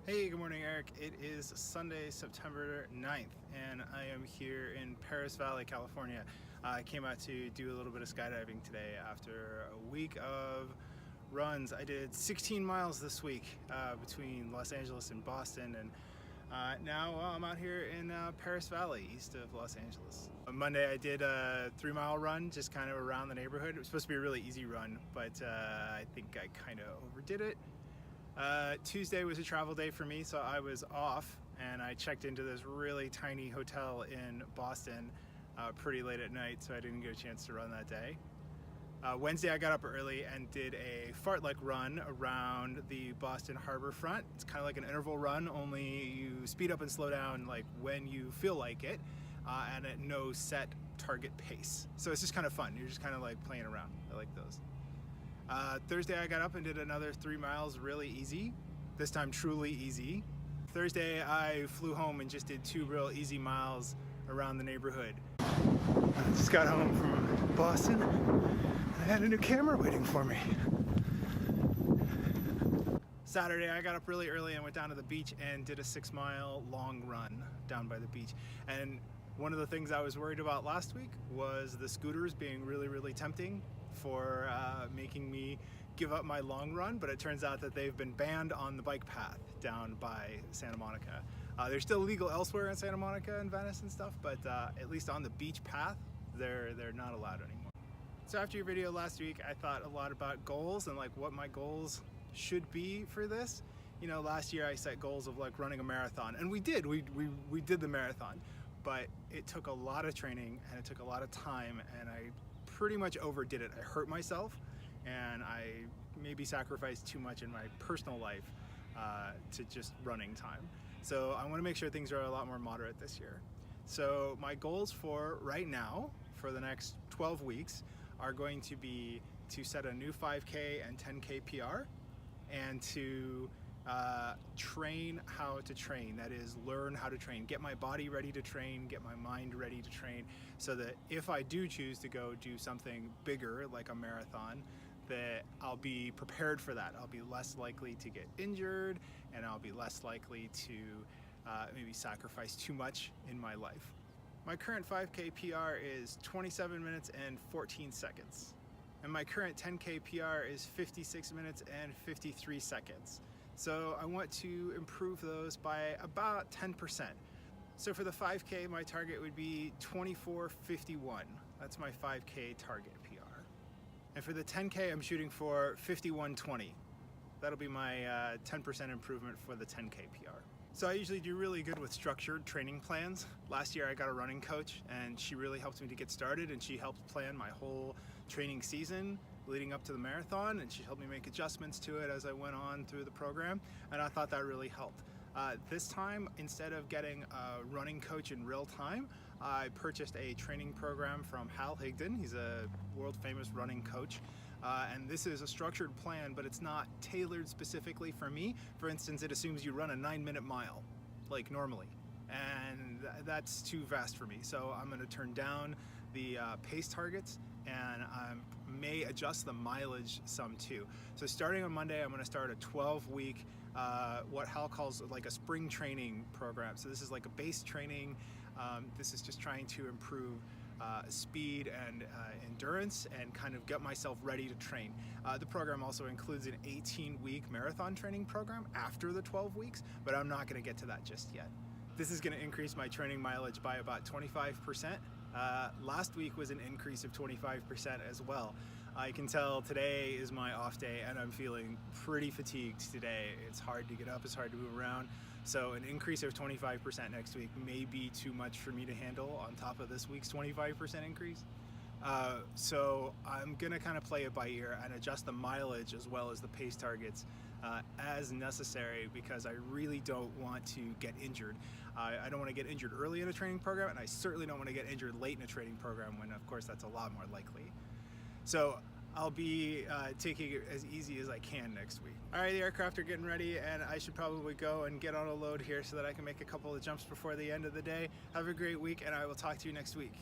Hey, good morning, Eric. It is Sunday, September 9th, and I am here in Paris Valley, California. I came out to do a little bit of skydiving today after a week of runs. I did 16 miles this week between Los Angeles and Boston, and now I'm out here in Paris Valley, east of Los Angeles. On Monday, I did a 3-mile run, just kind of around the neighborhood. It was supposed to be a really easy run, but I think I kind of overdid it. Tuesday was a travel day for me, so I was off and I checked into this really tiny hotel in Boston pretty late at night, so I didn't get a chance to run that day. Wednesday I got up early and did a fartlek run around the Boston harbor front. It's kind of like an interval run, only you speed up and slow down like when you feel like it, and at no set target pace. So it's just kind of fun. You're just kind of like playing around. I like those. Thursday I got up and did another 3 miles really easy, this time truly easy. Thursday I flew home and just did 2 real easy miles around the neighborhood. I just got home from Boston and I had a new camera waiting for me. Saturday I got up really early and went down to the beach and did a 6-mile long run down by the beach. And one of the things I was worried about last week was the scooters being really tempting for making me give up my long run, but it turns out that they've been banned on the bike path down by Santa Monica. They're still legal elsewhere in Santa Monica and Venice and stuff, but at least on the beach path, they're not allowed anymore. So after your video last week, I thought a lot about goals and like what my goals should be for this. You know, last year I set goals of like running a marathon, and we did the marathon, but it took a lot of training and it took a lot of time, and I pretty much overdid it. I hurt myself and I maybe sacrificed too much in my personal life to just running time. So I want to make sure things are a lot more moderate this year. So my goals for right now, for the next 12 weeks, are going to be to set a new 5K and 10K PR, and to train how to train. That is, learn how to train, get my body ready to train, get my mind ready to train, so that if I do choose to go do something bigger like a marathon, that I'll be prepared for that. I'll be less likely to get injured, and I'll be less likely to maybe sacrifice too much in my life. My current 5K PR is 27 minutes and 14 seconds. And my current 10K PR is 56 minutes and 53 seconds. So I want to improve those by about 10%. So for the 5K, my target would be 24:51. That's my 5K target PR. And for the 10K, I'm shooting for 51:20. That'll be my 10% improvement for the 10K PR. So I usually do really good with structured training plans. Last year I got a running coach and she really helped me to get started, and she helped plan my whole training season leading up to the marathon, and she helped me make adjustments to it as I went on through the program, and I thought that really helped. This time, instead of getting a running coach in real time, I purchased a training program from Hal Higdon. He's a world famous running coach. And this is a structured plan, but it's not tailored specifically for me. For instance, it assumes you run a 9-minute mile, like normally, and that's too fast for me. So I'm gonna turn down the pace targets, and I may adjust the mileage some too. So starting on Monday, I'm gonna start a 12-week, what Hal calls like a spring training program. So this is like a base training. This is just trying to improve speed and endurance and kind of get myself ready to train. The program also includes an 18-week marathon training program after the 12 weeks, but I'm not going to get to that just yet. This is going to increase my training mileage by about 25%. Last week was an increase of 25% as well. I can tell today is my off day and I'm feeling pretty fatigued today. It's hard to get up, it's hard to move around. So an increase of 25% next week may be too much for me to handle on top of this week's 25% increase. So I'm gonna kind of play it by ear and adjust the mileage as well as the pace targets as necessary, because I really don't want to get injured. I don't want to get injured early in a training program, and I certainly don't want to get injured late in a training program, when of course that's a lot more likely. So I'll be taking it as easy as I can next week. All right, the aircraft are getting ready, and I should probably go and get on a load here so that I can make a couple of jumps before the end of the day. Have a great week, and I will talk to you next week.